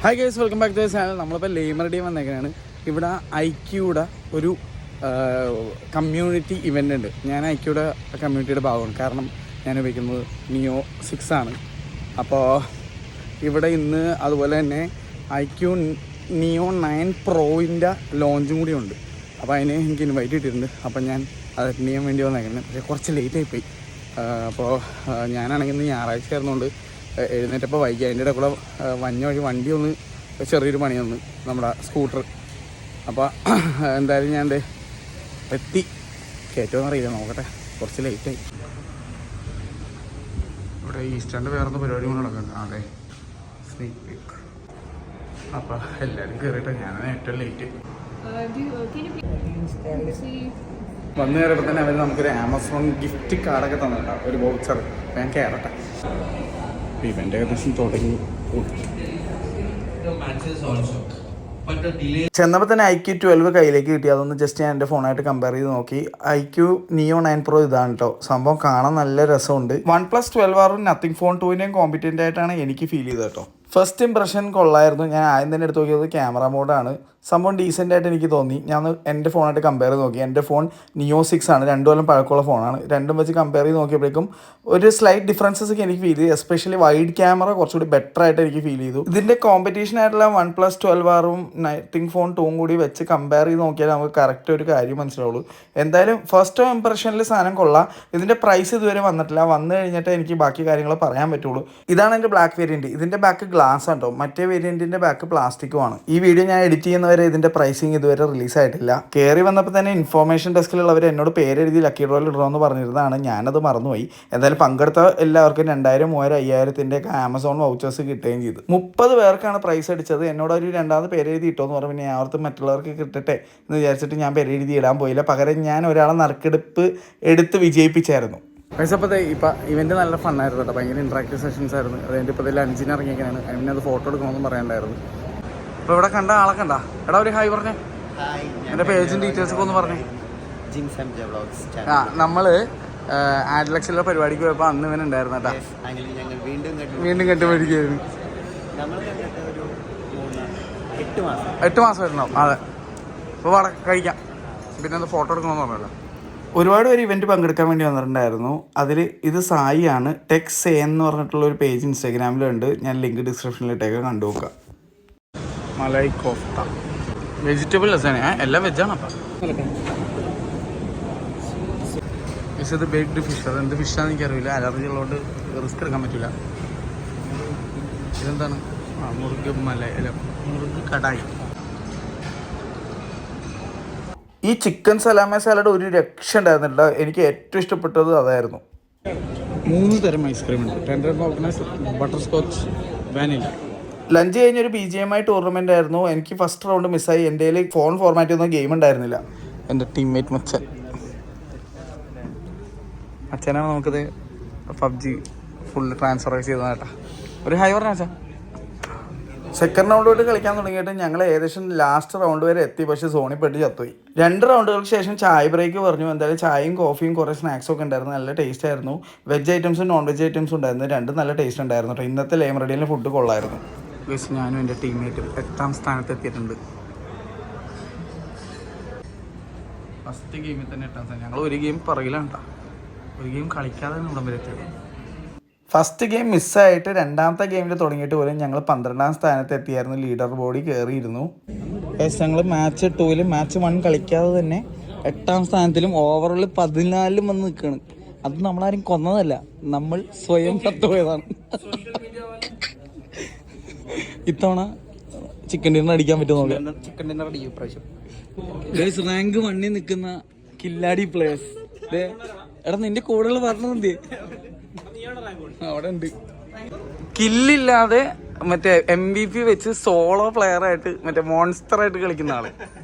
Hi guys, welcome back to the channel. നമ്മളിപ്പോൾ ലേമറുടെയും വന്നേക്കാനാണ്. ഇവിടെ ഐക്യൂടെ ഒരു കമ്മ്യൂണിറ്റി ഇവൻ്റ് ഉണ്ട്. ഞാൻ ഐക്യൂടെ കമ്മ്യൂണിറ്റിയുടെ ഭാഗമാണ്. കാരണം ഞാൻ ഉപയോഗിക്കുന്നത് നിയോ 6 ആണ്. അപ്പോൾ ഇവിടെ ഇന്ന് അതുപോലെ തന്നെ ഐക്യൂ നിയോ 9 പ്രോയിൻ്റെ ലോഞ്ചും കൂടി ഉണ്ട്. അപ്പോൾ അതിന് എനിക്ക് ഇൻവൈറ്റ് കിട്ടിയിട്ടുണ്ട്. അപ്പോൾ ഞാൻ അത് അറ്റൻഡ് ചെയ്യാൻ വേണ്ടി വന്നേക്കുന്നത്. പക്ഷേ കുറച്ച് ലേറ്റായിപ്പോയി. അപ്പോൾ ഞാനാണെങ്കിൽ ഇന്ന് ഞായറാഴ്ച ആയിരുന്നുകൊണ്ട് എഴുന്നേറ്റപ്പോൾ വൈകി. അതിൻ്റെ ഇടയിൽ കൂടെ വഞ്ഞ വഴി വണ്ടി ഒന്ന് ചെറിയൊരു പണി വന്നു, നമ്മുടെ സ്കൂട്ടർ. അപ്പോൾ എന്തായാലും ഞാൻ എത്തി. കയറ്റുമെന്ന് അറിയില്ല, നോക്കട്ടെ. കുറച്ച് ലേറ്റായി. ഇവിടെ ഈസ്റ്ററിൻ്റെ വേറൊന്ന് പരിപാടി കൊണ്ട് നടക്കുന്നുണ്ട്. അതെ, സ്നേക്ക് പീക്ക്. അപ്പോൾ എല്ലാവരും കയറിയിട്ട് ഞാനാണ് ഏറ്റവും ലേറ്റ്. വന്നു കയറിയപ്പോൾ തന്നെ അവർ നമുക്കൊരു ആമസോൺ ഗിഫ്റ്റ് കാർഡൊക്കെ തന്നിട്ടാണ്, ഒരു വൗച്ചർ. ഞാൻ കയറട്ടെ. ഇവൻ്റെ ഏകദേശം തുടങ്ങി. ചെന്നപ്പോൾ തന്നെ ഐക്യൂ 12 കയ്യിലേക്ക് കിട്ടി. അതൊന്ന് ജസ്റ്റ് ഞാൻ എൻ്റെ ഫോണായിട്ട് കമ്പയർ ചെയ്ത് നോക്കി. ഐക്യൂ നിയോ 9 പ്രോ ഇതാണ് കേട്ടോ. സംഭവം കാണാൻ നല്ല രസമുണ്ട്. OnePlus 12 നത്തിങ് ഫോൺ 2ൻ്റെയും കോമ്പറ്റൻ്റ് ആയിട്ടാണ് എനിക്ക് ഫീൽ ചെയ്തത് കേട്ടോ. ഫസ്റ്റ് ഇംപ്രഷൻ കൊള്ളായിരുന്നു. ഞാൻ ആദ്യം തന്നെ എടുത്ത് നോക്കിയത് ക്യാമറ മോഡാണ്. സംഭവം ഡീസൻ്റ് ആയിട്ട് എനിക്ക് തോന്നി. ഞാൻ എൻ്റെ ഫോണായിട്ട് കമ്പയർ ചെയ്ത് നോക്കി. എൻ്റെ ഫോൺ നിയോ 6 ആണ്, 2 കൊല്ലം പഴക്കമുള്ള ഫോണാണ്. രണ്ടും വെച്ച് കമ്പയർ ചെയ്ത് നോക്കിയപ്പോഴേക്കും ഒരു സ്ലൈറ്റ് ഡിഫറൻസസ് ഒക്കെ എനിക്ക് ഫീൽ ചെയ്തു. എസ്പെഷ്യലി വൈഡ് ക്യാമറ കുറച്ചുകൂടി ബെറ്റർ ആയിട്ട് എനിക്ക് ഫീൽ ചെയ്തു. ഇതിൻ്റെ കോമ്പറ്റീഷൻ ആയിട്ടുള്ള OnePlus 12 നത്തിങ് ഫോൺ 2 കൂടി വെച്ച് കമ്പയർ ചെയ്ത് നോക്കിയാൽ നമുക്ക് കറക്റ്റ് ഒരു കാര്യം മനസ്സിലാവുള്ളൂ. എന്തായാലും ഫസ്റ്റ് ഇംപ്രഷനിൽ സാധനം കൊള്ളാം. ഇതിൻ്റെ പ്രൈസ് ഇതുവരെ വന്നിട്ടില്ല. വന്നു കഴിഞ്ഞിട്ട് എനിക്ക് ബാക്കി കാര്യങ്ങൾ പറയാൻ പറ്റുള്ളൂ. ഇതാണ് എൻ്റെ ബ്ലാക്ക് വേരിയൻറ്റ്. ഇതിൻ്റെ ബാക്ക് ഗ്ലാസ് ആട്ടോ. മറ്റേ വേരിയൻറ്റിൻ്റെ ബാക്ക് പ്ലാസ്റ്റിക്കുമാണ്. ഈ വീഡിയോ ഞാൻ എഡിറ്റ് ചെയ്യുന്നവരെ ഇതിൻ്റെ പ്രൈസിങ് ഇതുവരെ റിലീസായിട്ടില്ല. കയറി വന്നപ്പോൾ തന്നെ ഇൻഫോർമേഷൻ ഡെസ്കിലുള്ളവർ എന്നോട് പേരെഴുതി ലക്കി ഡ്രോയിൽ ഇടണമെന്ന് പറഞ്ഞിരുന്നതാണ്. ഞാനത് മറന്നുപോയി. എന്തായാലും പങ്കെടുത്ത എല്ലാവർക്കും 2000, 3000, 5000 ആമസോൺ വൗച്ചേഴ്സ് കിട്ടുകയും ചെയ്തു. 30 പേർക്കാണ് പ്രൈസ് അടിച്ചത്. എന്നോട് ഒരു രണ്ടാമത് പേരെഴുതി ഇട്ടോന്ന് പറഞ്ഞു. പിന്നെ ഞാൻ ഓർത്ത് മറ്റുള്ളവർക്ക് കിട്ടട്ടെ എന്ന് വിചാരിച്ചിട്ട് ഞാൻ പേരെഴുതി ഇടാൻ പോയില്ല. പകരം ഞാൻ ഒരാളെ നറുക്കെടുപ്പ് എടുത്ത് വിജയിപ്പിച്ചായിരുന്നു. അപ്പോൾ ഇപ്പം ഇവൻ്റ് നല്ല ഫണ്ണായിരുന്നു കേട്ടോ. ഭയങ്കര ഇൻട്രാക്റ്റീവ് സെഷൻസ് ആയിരുന്നു. അതിൻ്റെ ഇപ്പോൾ ഇതിൽ 5-ന് ഇറങ്ങിയൊക്കെയാണ്. അതിന് അത് ഫോട്ടോ എടുക്കണമെന്നും പറയാനുണ്ടായിരുന്നു. അപ്പോൾ ഇവിടെ കണ്ട ആളെ കണ്ട എടാ ഒരു ഹായ് പറഞ്ഞേ. എൻ്റെ പേജും ഡീറ്റെയിൽസ് ഒക്കെ ഒന്ന് പറഞ്ഞേ. നമ്മൾ ആഡ്ലക്സിലെ പരിപാടിക്ക് പോയപ്പോൾ അന്ന് ഇവൻ ഉണ്ടായിരുന്നു കേട്ടോ. വീണ്ടും കണ്ടുപിടിക്കുകയായിരുന്നു. 8 മാസം വരുന്നുണ്ടാവും. അതെ. അപ്പോൾ വള കഴിക്കാം. പിന്നെ അത് ഫോട്ടോ എടുക്കണമെന്ന് പറഞ്ഞല്ലോ. ഒരുപാട് പേര് ഇവൻറ്റ് പങ്കെടുക്കാൻ വേണ്ടി വന്നിട്ടുണ്ടായിരുന്നു. അതിൽ ഇത് സായിയാണ്. ടെക്സ് എന്ന് പറഞ്ഞിട്ടുള്ള ഒരു പേജ് ഇൻസ്റ്റാഗ്രാമിലുണ്ട്. ഞാൻ ലിങ്ക് ഡിസ്ക്രിപ്ഷനിൽ ഇട്ടേക്ക് കണ്ടു നോക്കാം. മലൈ കോഫ്ത വെജിറ്റബിൾ രസമാണ്. എല്ലാം വെജാണ്. അപ്പം ഇത് ബേക്ക്ഡ് ഫിഷ്. അത് എന്ത് ഫിഷാണെന്ന് എനിക്കറിയില്ല. അലർജി ഉള്ളതുകൊണ്ട് റിസ്ക് എടുക്കാൻ പറ്റില്ല. ഇതെന്താണ്? മുറുക് മുറുക് കടായി. ഈ ചിക്കൻ സലാമ സാലഡ് ഒരു രക്ഷ ഉണ്ടായിരുന്നില്ല. എനിക്ക് ഏറ്റവും ഇഷ്ടപ്പെട്ടത് അതായിരുന്നു. 3 തരം ഐസ്ക്രീം ഉണ്ട്. Tender coconut, butter scotch, vanilla. Lunch കഴിഞ്ഞൊരു BGMI ടൂർണമെൻ്റ് ആയിരുന്നു. എനിക്ക് ഫസ്റ്റ് റൗണ്ട് മിസ്സായി. എൻ്റെ കയ്യിൽ ഫോൺ ഫോർമാറ്റ് ഒന്നും ഗെയിം ഉണ്ടായിരുന്നില്ല. എൻ്റെ ടീംമേറ്റ് മച്ചനാണ് നമുക്കത് PUBG ഫുള്ള് ട്രാൻസ്ഫർ ചെയ്തതാണ് കേട്ടോ. ഒരു ഹൈ പറഞ്ഞ അച്ഛാ. സെക്കൻഡ് റൗണ്ട് തൊട്ട് കളിക്കാൻ തുടങ്ങിയിട്ട് ഞങ്ങൾ ഏകദേശം ലാസ്റ്റ് റൗണ്ട് വരെ എത്തി. പക്ഷേ സോണി പെട്ട് ചത്തുപോയി. 2 റൗണ്ടുകൾക്ക് ശേഷം ചായ ബ്രേക്ക് പറഞ്ഞു. എന്തായാലും ചായയും കോഫിയും കുറേ സ്നാക്സും ഒക്കെ ഉണ്ടായിരുന്നു. നല്ല ടേസ്റ്റ് ആയിരുന്നു. വെജ് ഐറ്റംസും നോൺ വെജ് ഐറ്റംസും ഉണ്ടായിരുന്നു. രണ്ടും നല്ല ടേസ്റ്റ് ഉണ്ടായിരുന്നു കേട്ടോ. ഇന്നത്തെ ലേമറഡിയിലെ ഫുഡ് കൊള്ളായിരുന്നു. ഞാനും എൻ്റെ ടീംമേറ്റും 8ാം സ്ഥാനത്ത് എത്തിയിട്ടുണ്ട്. ഫസ്റ്റ് ഗെയിമിൽ തന്നെ 8ാം സ്ഥാനം. ഞങ്ങൾ ഒരു ഗെയിം പുറകിലാണ് കേട്ടോ. ഒരു ഗെയിം കളിക്കാതെ ഇവിടം വരെ എത്തിയത്. ഫസ്റ്റ് ഗെയിം മിസ്സായിട്ട് 2ാമത്തെ ഗെയിമിൽ തുടങ്ങിയിട്ട് പോലും ഞങ്ങൾ 12ാം സ്ഥാനത്ത് എത്തിയായിരുന്നു. ലീഡർ ബോർഡിൽ കയറിയിരുന്നു. ഞങ്ങൾ മാച്ച് 2-ലും മാച്ച് 1 കളിക്കാതെ തന്നെ 8ാം സ്ഥാനത്തിലും ഓവറോൾ 14-ലും വന്ന് നിൽക്കുകയാണ്. അത് നമ്മളാരും കൊന്നതല്ല, നമ്മൾ സ്വയം ചത്തുപോയതാണ്. ഇത്തവണ ചിക്കൻ ഡിന്നർ അടിക്കാൻ പറ്റുമോ? ചിക്കൻ ഡിന്നർ അടിക്കും പ്രാവശ്യം. റാങ്ക് 1-ൽ നിൽക്കുന്ന കില്ലാടി പ്ലേയേഴ്സ്. എടാ നിന്റെ കൂടെയുള്ള പറഞ്ഞത് അവിടെ ഉണ്ട്. കില്ലില്ലാതെ മറ്റേ MVP വെച്ച് സോളോ പ്ലെയർ ആയിട്ട് മറ്റേ മോൺസ്റ്റർ ആയിട്ട് കളിക്കുന്ന ആള്.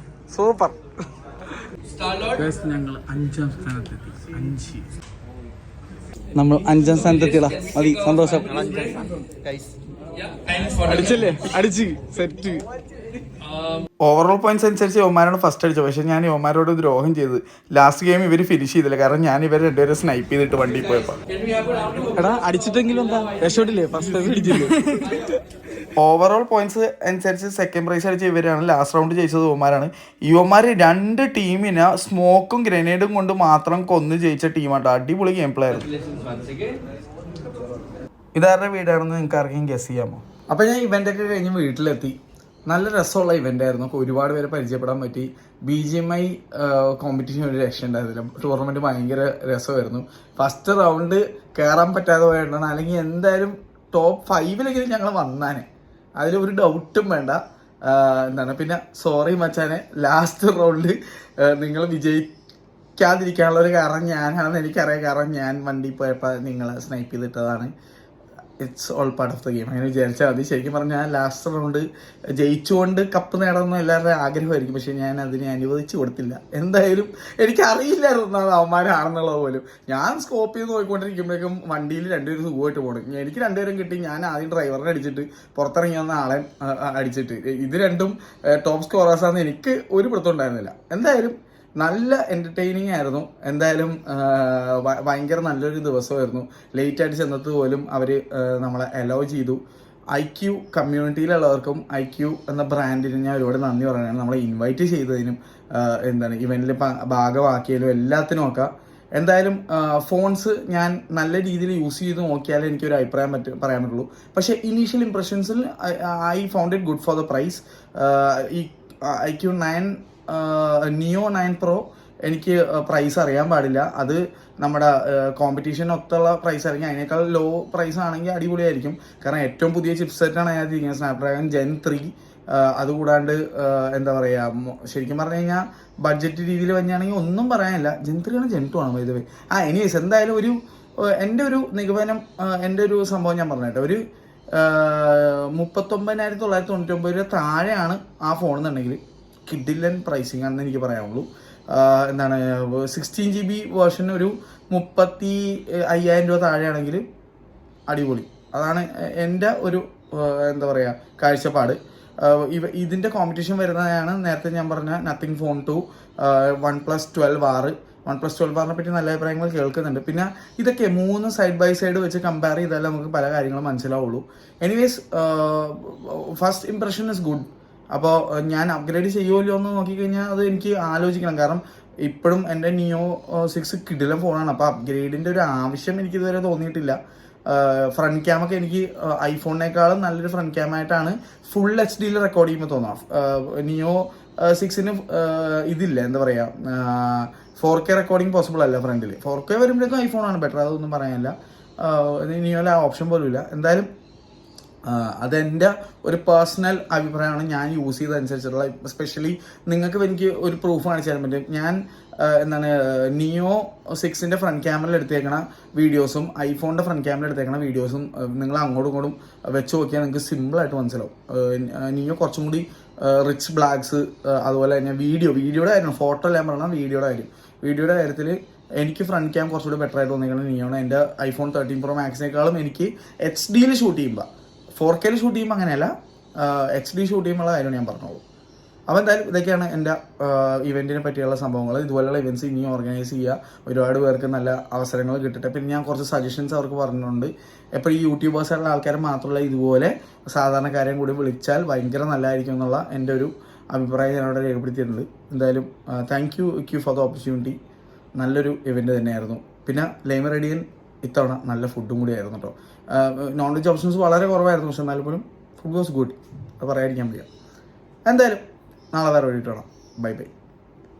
സൂപ്പർ. ഞങ്ങൾ 5ാം സ്ഥാനത്തെത്തി. നമ്മൾ 5ാം സ്ഥാനത്തെത്തിയടാ. മതി, സന്തോഷം. അടിച്ചല്ലേ? അടിച്ച് സെറ്റ്. ഓവറോൾ പോയിന്റ്സ് അനുസരിച്ച് യോമാരോട് ഫസ്റ്റ് അടിച്ചു. പക്ഷെ ഞാൻ യോമാരോട് ദ്രോഹം ചെയ്ത് ലാസ്റ്റ് ഗെയിം ഇവർ ഫിനിഷ് ചെയ്തില്ല. കാരണം ഞാൻ ഇവർ രണ്ടുപേരും സ്നൈപ്പ് ചെയ്തിട്ട് വണ്ടി പോയപ്പോൾ അടിച്ചിട്ടെങ്കിലും എന്താ രക്ഷപ്പെട്ടില്ലേ, ഫസ്റ്റ് അടിച്ചില്ലേ. ഓവറോൾ പോയിന്റ്സ് അനുസരിച്ച് സെക്കൻഡ് പ്രൈസ് അടിച്ച ഇവരാണ്. ലാസ്റ്റ് റൗണ്ട് ജയിച്ചത് യുവമാരാണ്. യുവമാർ 2 ടീമിനെ സ്മോക്കും ഗ്രനേഡും കൊണ്ട് മാത്രം കൊന്ന് ജയിച്ച ടീമാട്ടോ. അടിപൊളി ഗെയിം പ്ലേ ആയിരുന്നു. ഇതാരുടെ വീടാണെന്ന് നിങ്ങൾക്ക് ആർക്കെങ്കിലും ഗസ് ചെയ്യാമോ? അപ്പോൾ ഞാൻ ഇവൻ്റൊക്കെ കഴിഞ്ഞ് വീട്ടിലെത്തി. നല്ല രസമുള്ള ഇവൻ്റ് ആയിരുന്നു. ഒരുപാട് പേരെ പരിചയപ്പെടാൻ പറ്റി. BGMI കോമ്പറ്റീഷൻ ഒരു രക്ഷ ഉണ്ടായിരുന്നില്ല. ടൂർണമെൻറ്റ് ഭയങ്കര രസമായിരുന്നു. ഫസ്റ്റ് റൗണ്ട് കയറാൻ പറ്റാതെ പോയിട്ടാണ്. അല്ലെങ്കിൽ എന്തായാലും ടോപ്പ് 5 ഞങ്ങൾ വന്നാനെ, അതിലൊരു ഡൗട്ടും വേണ്ട. എന്താണ് പിന്നെ സോറി മച്ചാനെ, ലാസ്റ്റ് റൗണ്ടിൽ നിങ്ങൾ വിജയിക്കാതിരിക്കാനുള്ള ഒരു കാരണം ഞാനാണെന്ന് എനിക്കറിയാം. കാരണം ഞാൻ വണ്ടി പോയപ്പോൾ നിങ്ങളെ സ്നൈപ്പ് ചെയ്തിട്ടതാണ്. It's all part of the game, അങ്ങനെ വിചാരിച്ചാൽ മതി. ശരിക്കും പറഞ്ഞാൽ ലാസ്റ്റ് റൗണ്ട് ജയിച്ചുകൊണ്ട് കപ്പ് നേടണമെന്ന് എല്ലാവരുടെയും ആഗ്രഹമായിരിക്കും. പക്ഷേ ഞാൻ അതിനെ അനുവദിച്ചു കൊടുത്തില്ല. എന്തായാലും എനിക്കറിയില്ലായിരുന്നു അത് അവന്മാരാണെന്നുള്ളത് പോലും. ഞാൻ സ്കോപ്പ് ചെയ്ത് നോക്കിക്കൊണ്ടിരിക്കുമ്പോഴേക്കും വണ്ടിയിൽ 2 പേര് സുഖമായിട്ട് പോകണം. എനിക്ക് 2 പേരും കിട്ടി. ഞാൻ ആദ്യം ഡ്രൈവറിനെ അടിച്ചിട്ട് പുറത്തിറങ്ങി വന്ന ആളെ അടിച്ചിട്ട്. ഇത് രണ്ടും ടോപ്പ് സ്കോറേഴ്സാണെന്ന് എനിക്ക് ഒരു പിടുത്തം ഉണ്ടായിരുന്നില്ല. എന്തായാലും നല്ല എൻ്റർടൈനിങ് ആയിരുന്നു. എന്തായാലും ഭയങ്കര നല്ലൊരു ദിവസമായിരുന്നു. ലേറ്റായിട്ട് ചെന്നത് പോലും അവർ നമ്മളെ അലോ ചെയ്തു. IQ കമ്മ്യൂണിറ്റിയിലുള്ളവർക്കും IQ എന്ന ബ്രാൻഡിന് ഞാൻ ഒരുപാട് നന്ദി പറയുകയാണ്. നമ്മളെ ഇൻവൈറ്റ് ചെയ്തതിനും ഇവൻറ്റിൽ ഭാഗമാക്കിയതിനും എല്ലാത്തിനും ഒക്കെ. എന്തായാലും ഫോൺസ് ഞാൻ നല്ല രീതിയിൽ യൂസ് ചെയ്ത് നോക്കിയാലേ എനിക്കൊരു അഭിപ്രായം പറയാൻ പറ്റുള്ളൂ. പക്ഷേ ഇനീഷ്യൽ ഇംപ്രഷൻസിൽ I found it good for the price. ഈ IQ 9 Neo 9 Pro എനിക്ക് പ്രൈസ് അറിയാൻ പാടില്ല. അത് നമ്മുടെ കോമ്പറ്റീഷനൊത്തുള്ള പ്രൈസ് ആയിരിക്കും. അതിനേക്കാൾ ലോ പ്രൈസ് ആണെങ്കിൽ അടിപൊളിയായിരിക്കും. കാരണം ഏറ്റവും പുതിയ ചിപ്പ് സെറ്റാണ് അതിനകത്ത് ഇരിക്കുന്നത്, സ്നാപ്ഡ്രാഗൺ Gen 3. അതുകൂടാണ്ട് എന്താ പറയുക, ശരിക്കും പറഞ്ഞു കഴിഞ്ഞാൽ ബഡ്ജറ്റ് രീതിയിൽ വന്നാണെങ്കിൽ ഒന്നും പറയാനില്ല. Gen 3 ആണ് Gen 2 ആണ് ഇത്. എനിവേസ് എന്തായാലും എൻ്റെ ഒരു നിഗമനം, എൻ്റെ ഒരു സംഭവം ഞാൻ പറഞ്ഞിട്ട്, ഒരു 39,999 രൂപ താഴെയാണ് ആ ഫോണെന്നുണ്ടെങ്കിൽ കിഡിലൻ പ്രൈസിങ് ആണെന്ന് എനിക്ക് പറയാനുള്ളൂ. എന്താണ് 16 GB വേർഷൻ ഒരു 35,000 രൂപ താഴെയാണെങ്കിൽ അടിപൊളി. അതാണ് എൻ്റെ ഒരു എന്താ പറയുക കാഴ്ചപ്പാട്. ഇതിൻ്റെ കോമ്പറ്റീഷൻ വരുന്നതാണ് നേരത്തെ ഞാൻ പറഞ്ഞ nothing phone 2, OnePlus 12R. OnePlus 12R പറ്റി നല്ല അഭിപ്രായങ്ങൾ കേൾക്കുന്നുണ്ട്. പിന്നെ ഇതൊക്കെ 3 സൈഡ് ബൈ സൈഡ് വെച്ച് കമ്പയർ ചെയ്താലേ നമുക്ക് പല കാര്യങ്ങളും മനസ്സിലാവുള്ളൂ. Anyways first impression is good. അപ്പോൾ ഞാൻ അപ്ഗ്രേഡ് ചെയ്യുമല്ലോ എന്ന് നോക്കിക്കഴിഞ്ഞാൽ അത് എനിക്ക് ആലോചിക്കണം. കാരണം ഇപ്പോഴും എൻ്റെ Neo 6 കിടിലൻ ഫോണാണ്. അപ്പോൾ അപ്ഗ്രേഡിൻ്റെ ഒരു ആവശ്യം എനിക്കിതുവരെ തോന്നിയിട്ടില്ല. ഫ്രണ്ട് ക്യാമൊക്കെ എനിക്ക് ഐഫോണിനേക്കാളും നല്ലൊരു ഫ്രണ്ട് ക്യാമായിട്ടാണ് ഫുൾ HD റെക്കോർഡ് ചെയ്യുമ്പോൾ തോന്നാം. Neo 6-ന് ഇതില്ല, എന്താ പറയുക, 4K റെക്കോർഡിങ് പോസിബിൾ അല്ല ഫ്രണ്ടിൽ. 4K വരുമ്പോഴേക്കും ഐഫോണാണ് ബെറ്റർ, അതൊന്നും പറയാനില്ല. Neoയിൽ ആ ഓപ്ഷൻ പോലും ഇല്ല. എന്തായാലും അതെൻ്റെ ഒരു പേഴ്സണൽ അഭിപ്രായമാണ്. ഞാൻ യൂസ് ചെയ്തതനുസരിച്ചുള്ള, എസ്പെഷ്യലി നിങ്ങൾക്ക് എനിക്ക് ഒരു പ്രൂഫ് കാണിച്ചു തരാൻ പറ്റും. ഞാൻ Neo 6-ന്റെ ഫ്രണ്ട് ക്യാമറയിൽ എടുത്തേക്കണ വീഡിയോസും ഐഫോണിൻ്റെ ഫ്രണ്ട് ക്യാമറയിൽ എടുത്തേക്കണ വീഡിയോസും നിങ്ങൾ അങ്ങോട്ടും ഇങ്ങോട്ടും വെച്ച് നോക്കിയാൽ നിങ്ങൾക്ക് സിമ്പിളായിട്ട് മനസ്സിലാവും. Neo കുറച്ചും കൂടി റിച്ച് ബ്ലാക്സ്, അതുപോലെ തന്നെ വീഡിയോയുടെ കാര്യം, ഫോട്ടോ എല്ലാം പറഞ്ഞാൽ വീഡിയോയുടെ കാര്യത്തിൽ എനിക്ക് ഫ്രണ്ട് ക്യാം കുറച്ചുകൂടി ബെറ്റർ ആയിട്ട് തോന്നിയിരിക്കുന്നത് Neoയാണ്. എൻ്റെ iPhone 13 Pro Maxനേക്കാളും എനിക്ക് HD ഷൂട്ട് ചെയ്യുമ്പോൾ, 4K ഷൂട്ട് ചെയ്യുമ്പോൾ അങ്ങനെയല്ല, HD ഷൂട്ട് ചെയ്യുമ്പോൾ കാര്യമാണ് ഞാൻ പറഞ്ഞോളൂ. അപ്പോൾ എന്തായാലും ഇതൊക്കെയാണ് എൻ്റെ ഇവൻറ്റിനെ പറ്റിയുള്ള സംഭവങ്ങൾ. ഇതുപോലെയുള്ള ഇവൻറ്റ്സ് ഇനിയും ഓർഗനൈസ് ചെയ്യുക, ഒരുപാട് പേർക്ക് നല്ല അവസരങ്ങൾ കിട്ടട്ടെ. പിന്നെ ഞാൻ കുറച്ച് സജഷൻസ് അവർക്ക് പറഞ്ഞിട്ടുണ്ട്. എപ്പോൾ ഈ യൂട്യൂബേഴ്സായിട്ടുള്ള ആൾക്കാർ മാത്രമല്ല, ഇതുപോലെ സാധാരണക്കാരെയും കൂടി വിളിച്ചാൽ ഭയങ്കര നല്ലതായിരിക്കും എന്നുള്ള എൻ്റെ ഒരു അഭിപ്രായം ഞാനവിടെ രേഖപ്പെടുത്തിയിട്ടുണ്ട്. എന്തായാലും thank you for the opportunity. നല്ലൊരു ഇവൻറ്റ് തന്നെയായിരുന്നു. പിന്നെ ലൈമ റെഡിയൻ ഇത്തവണ നല്ല ഫുഡും കൂടി ആയിരുന്നു കേട്ടോ. നോൺ വെജ് ഓപ്ഷൻസ് വളരെ കുറവായിരുന്നു, പക്ഷെ എന്നാലും പോലും ഫുഡ് വാസ് ഗുഡ്. അത് പറയാതിരിക്കാൻ വയ്യ. എന്തായാലും നാളെ വേറെ വേണ്ടിയിട്ട് വേണം. ബൈ.